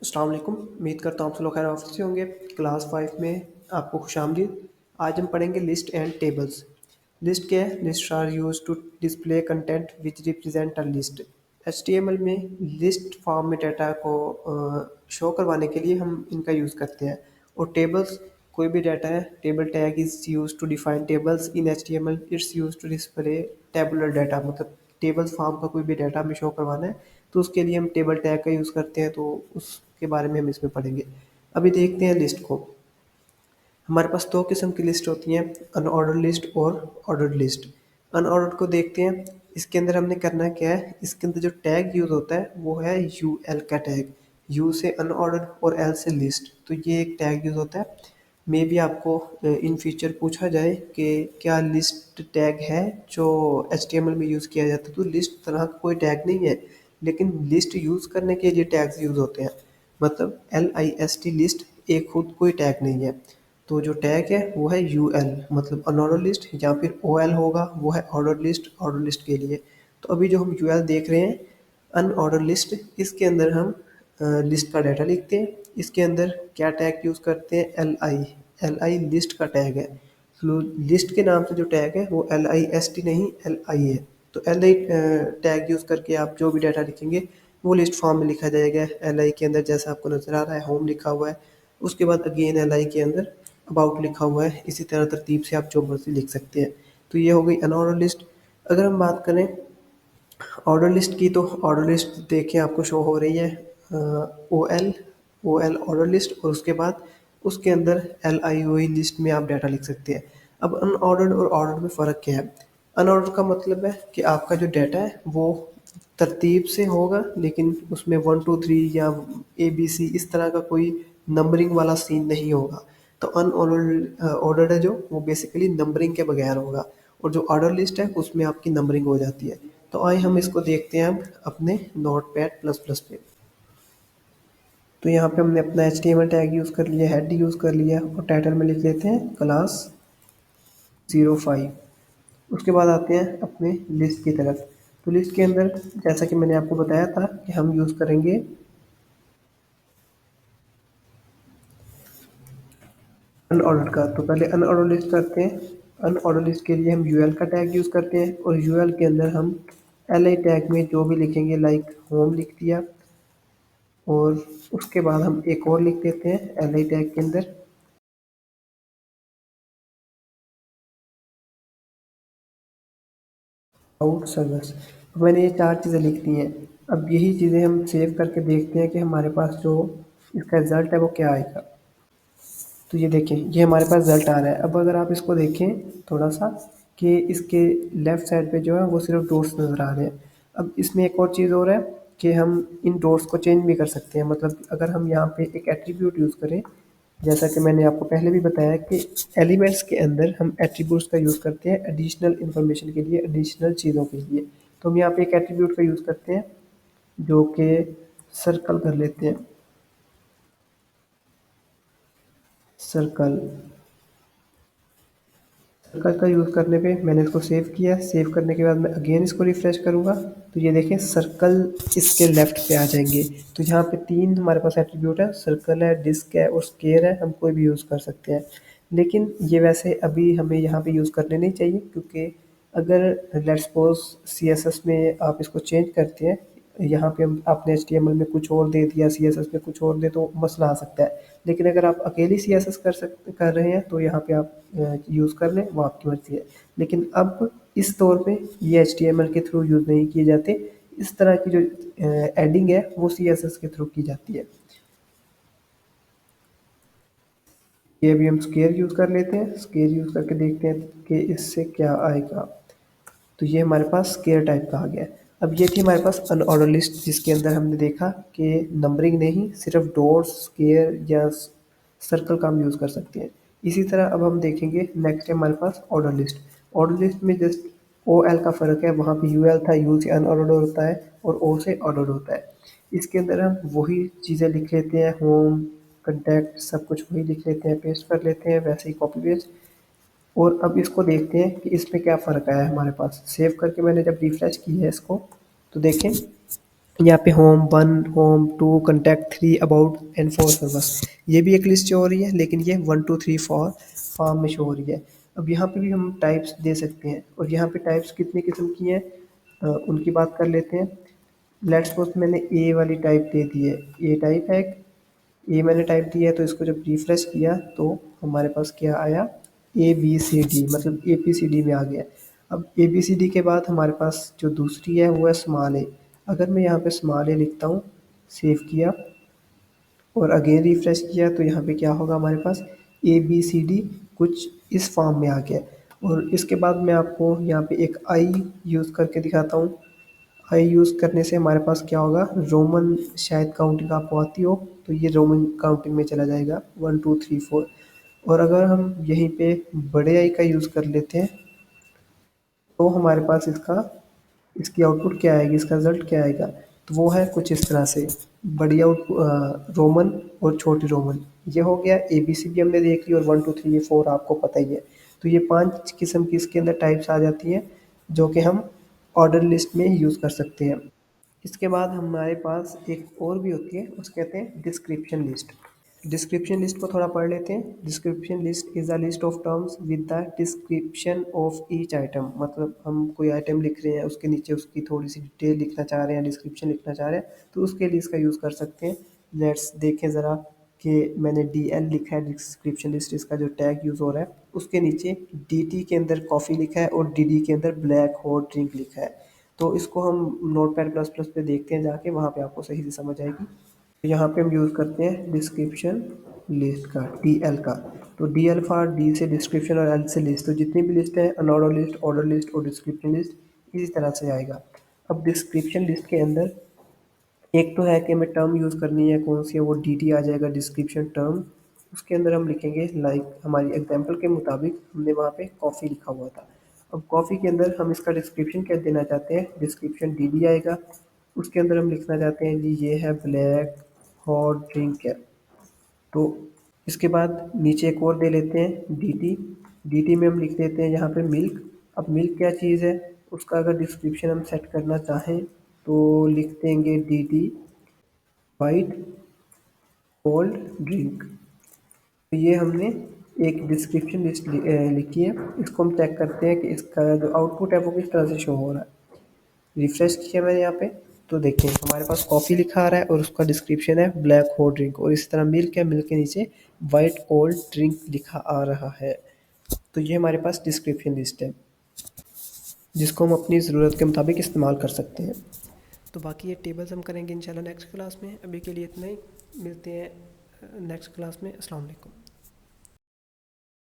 अस्सलाम वालेकुम। उम्मीद करता हूँ आप सब लोग खैर ऑफिस से होंगे। क्लास 5 में आपको खुशामदीद। आज हम पढ़ेंगे लिस्ट एंड टेबल्स। लिस्ट क्या है? List are use to display content which represent a list. HTML में लिस्ट फॉर्म में डाटा को शो करवाने के लिए हम इनका यूज़ करते हैं। और टेबल्स कोई भी डाटा है, table tag is use to define tables in HTML. It's use to display tabular data, मतलब टेबल्स फॉर्म का कोई भी डाटा हमें शो करवाना है तो उसके लिए हम टेबल टैग का यूज़ करते हैं। तो उसके बारे में हम इसमें पढ़ेंगे। अभी देखते हैं लिस्ट को। हमारे पास दो किस्म की लिस्ट होती हैं, अनऑर्डर्ड लिस्ट और ऑर्डर्ड लिस्ट। अनऑर्डर्ड को देखते हैं। इसके अंदर हमने करना क्या है, इसके अंदर जो टैग यूज़ होता है वो है यू एल का टैग। यू से अनऑर्डर्ड और एल से लिस्ट, तो ये एक टैग यूज़ होता है। मे बी आपको इन फ्यूचर पूछा जाए कि क्या लिस्ट टैग है जो एचटीएमएल में यूज़ किया जाता है, तो लिस्ट तरह का कोई टैग नहीं है, लेकिन लिस्ट यूज़ करने के लिए टैग्स यूज़ होते हैं। मतलब LIST लिस्ट एक खुद कोई टैग नहीं है। तो जो टैग है वो है UL, मतलब अनऑर्डर लिस्ट, या फिर OL होगा, वो है ऑर्डर लिस्ट के लिए। तो अभी जो हम UL देख रहे हैं, अनऑर्डर लिस्ट, इसके अंदर हम लिस्ट का डाटा लिखते हैं। इसके अंदर क्या टैग यूज़ करते हैं? LI लिस्ट का टैग है। तो लिस्ट के नाम से जो टैग है वो LIST नहीं LI है। तो LI टैग यूज़ करके आप जो भी डाटा लिखेंगे वो लिस्ट फॉर्म में लिखा जाएगा। LI के अंदर जैसा आपको नज़र आ रहा है होम लिखा हुआ है, उसके बाद अगेन LI के अंदर अबाउट लिखा हुआ है। इसी तरह तरतीब से आप जो मर्जी लिख सकते हैं। तो ये हो गई अनऑर्डर लिस्ट। अगर हम बात करें ऑर्डर लिस्ट की, तो ऑर्डर लिस्ट देखिए आपको शो हो रही है ओ एल ऑर्डर लिस्ट, और उसके बाद उसके अंदर LIOE लिस्ट में आप डाटा लिख सकते हैं। अब अनऑर्डर्ड और ऑर्डर में फ़र्क क्या है? अनऑर्डर का मतलब है कि आपका जो डाटा है वो तरतीब से होगा, लेकिन उसमें 1 2 3 या ABC इस तरह का कोई नंबरिंग वाला सीन नहीं होगा। तो ऑर्डर्ड है जो, वो बेसिकली नंबरिंग के बगैर होगा। और जो ऑर्डर लिस्ट है उसमें आपकी नंबरिंग हो जाती है। तो आइए हम इसको देखते हैं अब अपने नोटपैड प्लस प्लस पे। तो यहाँ पे हमने अपना HTML टैग यूज़ कर लिया, हेड यूज़ कर लिया, और टाइटल में लिख लेते हैं क्लास 05। उसके बाद आते हैं अपने लिस्ट की तरफ। तो लिस्ट के अंदर जैसा कि मैंने आपको बताया था कि हम यूज़ करेंगे अनऑर्डर का। तो पहले अनऑर्डर लिस्ट करते हैं। अनऑर्डर लिस्ट के लिए हम यूएल का टैग यूज़ करते हैं, और यूएल के अंदर हम LI टैग में जो भी लिखेंगे, लाइक होम लिख दिया, और उसके बाद हम एक और लिख देते हैं LI टैग के अंदर आउट सर्विस। मैंने ये चार चीज़ें लिख दी हैं। अब यही चीज़ें हम सेव करके देखते हैं कि हमारे पास जो इसका रिज़ल्ट है वो क्या आएगा। तो ये देखें, ये हमारे पास रिज़ल्ट आ रहा है। अब अगर आप इसको देखें थोड़ा सा, कि इसके लेफ़्ट साइड पे जो है वो सिर्फ डॉट्स नज़र आ रहे हैं। अब इसमें एक और चीज़ और है कि हम इन डॉट्स को चेंज भी कर सकते हैं। मतलब अगर हम यहाँ पे एक एट्रीब्यूट यूज़ करें, जैसा कि मैंने आपको पहले भी बताया कि एलिमेंट्स के अंदर हम एट्रीब्यूट्स का यूज़ करते हैं एडिशनल इन्फॉर्मेशन के लिए, एडिशनल चीज़ों के लिए। तो हम यहाँ पे एक एट्रीब्यूट का यूज़ करते हैं जो कि सर्कल कर लेते हैं, सर्कल। सर्कल का यूज़ करने पे मैंने इसको सेव किया। सेव करने के बाद मैं अगेन इसको रिफ्रेश करूँगा, तो ये देखें सर्कल इसके लेफ़्ट पे आ जाएंगे। तो यहाँ पे तीन हमारे पास एट्रीब्यूट है, सर्कल है, डिस्क है और स्क्वायर है। हम कोई भी यूज़ कर सकते हैं, लेकिन ये वैसे अभी हमें यहाँ पे यूज़ करने नहीं चाहिए, क्योंकि अगर लेट्स सपोज CSS में आप इसको चेंज करते हैं, यहाँ पे हम आपने HTML में कुछ और दे दिया, CSS में कुछ और दे, तो मसला आ सकता है। लेकिन अगर आप अकेली CSS कर रहे हैं तो यहाँ पे आप यूज़ कर लें, वो आपकी मर्ज़ी है। लेकिन अब इस दौर पे ये HTML के थ्रू यूज़ नहीं किए जाते। इस तरह की जो एडिंग है वो CSS के थ्रू की जाती है। ये अभी हम स्क्वायर यूज़ कर लेते हैं। स्क्वायर यूज़ करके देखते हैं कि इससे क्या आएगा। तो ये हमारे पास स्क्वायर टाइप का आ गया। अब ये थी हमारे पास अनऑर्डर लिस्ट, जिसके अंदर हमने देखा कि नंबरिंग नहीं, सिर्फ डॉट्स, स्क्वायर या सर्कल का हम यूज़ कर सकते हैं। इसी तरह अब हम देखेंगे नेक्स्ट है हमारे पास ऑर्डर लिस्ट। ऑर्डर लिस्ट में जस्ट OL का फ़र्क है, वहाँ पे UL था, U से अनऑर्डर्ड होता है और O से ऑर्डर्ड होता है। इसके अंदर हम वही चीज़ें लिख लेते हैं, होम, कॉन्टैक्ट, सब कुछ वही लिख लेते हैं, पेस्ट कर लेते हैं, वैसे ही कॉपी पेस्ट। और अब इसको देखते हैं कि इसमें क्या फ़र्क आया है हमारे पास। सेव करके मैंने जब रिफ्रेश की है इसको, तो देखें यहाँ पे home 1, home 2, contact 3, about and 4 service. ये भी एक लिस्ट शो हो रही है, लेकिन ये 1 2 3 4 फॉर्म में शो हो रही है। अब यहाँ पे भी हम टाइप्स दे सकते हैं, और यहाँ पे टाइप्स कितनी किस्म की हैं उनकी बात कर लेते हैं। लेट्स सपोज मैंने ए वाली टाइप दे दी है, ए टाइप है। ए मैंने टाइप दिया है, तो इसको जब रिफ्रेश किया तो हमारे पास क्या आया, ए बी सी डी, मतलब ए पी सी डी में आ गया। अब ए बी सी डी के बाद हमारे पास जो दूसरी है वो है स्मॉल ए। अगर मैं यहाँ पे स्मॉल ए लिखता हूँ, सेव किया और अगेन रिफ्रेश किया, तो यहाँ पे क्या होगा, हमारे पास ए बी सी डी कुछ इस फॉर्म में आ गया। और इसके बाद मैं आपको यहाँ पे एक आई यूज़ करके दिखाता हूँ। आई यूज़ करने से हमारे पास क्या होगा, रोमन शायद काउंटिंग आपको आती हो, तो ये रोमन काउंटिंग में चला जाएगा 1 2 3 4। और अगर हम यहीं पे बड़े आई का यूज़ कर लेते हैं, तो हमारे पास इसकी आउटपुट क्या आएगी, इसका रिजल्ट क्या आएगा, तो वो है कुछ इस तरह से। बड़ी रोमन और छोटी रोमन, ये हो गया। ए बी सी डी हमने देख ली, और 1 2 3 ये 4 आपको पता ही है। तो ये 5 किस्म की इसके अंदर टाइप्स आ जाती हैं, जो कि हम ऑर्डर लिस्ट में यूज़ कर सकते हैं। इसके बाद हमारे पास एक और भी होती है, उसको कहते हैं डिस्क्रिप्शन लिस्ट। डिस्क्रिप्शन लिस्ट को थोड़ा पढ़ लेते हैं। Description list is a list of terms with the description of each item. मतलब हम कोई आइटम लिख रहे हैं, उसके नीचे उसकी थोड़ी सी डिटेल लिखना चाह रहे हैं, डिस्क्रिप्शन लिखना चाह रहे हैं, तो उसके लिए इसका यूज़ कर सकते हैं। लेट्स देखें ज़रा कि मैंने डी एल लिखा है, डिस्क्रिप्शन लिस्ट इसका जो टैग यूज़ हो रहा है, उसके नीचे डी टी के अंदर कॉफ़ी लिखा है और डी डी के अंदर ब्लैक हॉट ड्रिंक लिखा है। तो इसको हम नोटपैड प्लस प्लस पे देखते हैं जाके, वहाँ पे आपको सही से समझ आएगी। यहाँ पे हम यूज़ करते हैं डिस्क्रिप्शन लिस्ट का, डी एल का। तो डी एल फॉर डी से डिस्क्रिप्शन और एल से लिस्ट। तो जितनी भी लिस्ट है, अनऑर्डर लिस्ट, ऑर्डर लिस्ट और डिस्क्रिप्शन लिस्ट, इसी तरह से आएगा। अब डिस्क्रिप्शन लिस्ट के अंदर एक तो है कि हमें टर्म यूज़ करनी है, कौन सी है, वो डी टी आ जाएगा, डिस्क्रिप्शन टर्म। उसके अंदर हम लिखेंगे, लाइक हमारी एग्जाम्पल के मुताबिक हमने वहाँ पे कॉफ़ी लिखा हुआ था। अब कॉफ़ी के अंदर हम इसका डिस्क्रिप्शन क्या देना चाहते हैं, डिस्क्रिप्शन डी डी आएगा। उसके अंदर हम लिखना चाहते हैं जी ये है ब्लैक हॉट ड्रिंक है। तो इसके बाद नीचे एक और दे लेते हैं डी टी। डी टी में हम लिख देते हैं यहाँ पे मिल्क। अब मिल्क क्या चीज़ है, उसका अगर डिस्क्रिप्शन हम सेट करना चाहें, तो लिख देंगे D tea white cold drink. तो ये हमने एक डिस्क्रिप्शन लिस्ट लिखी है। इसको हम चेक करते हैं कि इसका जो आउटपुट है वो किस तरह से शो हो रहा है। रिफ्रेश किया मैंने यहाँ पे, तो देखिए हमारे पास कॉफ़ी लिखा आ रहा है और उसका डिस्क्रिप्शन है ब्लैक हॉट ड्रिंक, और इसी तरह मिल्क है, मिल्क के नीचे वाइट कोल्ड ड्रिंक लिखा आ रहा है। तो ये हमारे पास डिस्क्रिप्शन लिस्ट है, जिसको हम अपनी ज़रूरत के मुताबिक इस्तेमाल कर सकते हैं। तो बाकी ये टेबल्स हम करेंगे इंशाल्लाह नेक्स्ट क्लास में। अभी के लिए इतना ही, मिलते हैं नेक्स्ट क्लास में। अस्सलाम वालेकुम।